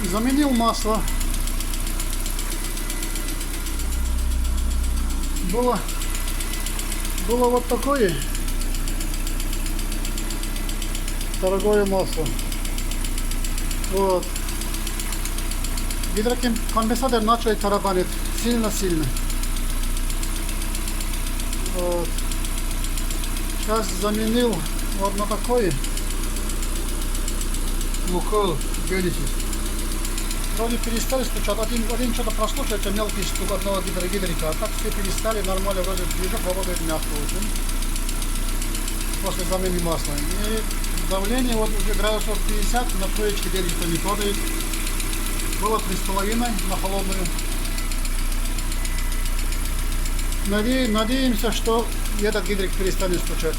Заменил масло. Было вот такое дорогое масло. Вот. Гидрокомпенсатор начал тарабанить сильно-сильно. Вот. Сейчас заменил вот на такое. Лукойл Genesis. Вроде перестали стучать. Один что-то прослушается, мелкий стук одного гидрика. А так все перестали, нормально, вроде движок работает мягко очень. После замены масла. И давление вот уже градусов 50, на троечке делится не падает. Было 3,5 на холодную. Надеемся, что этот гидрик перестанет стучать.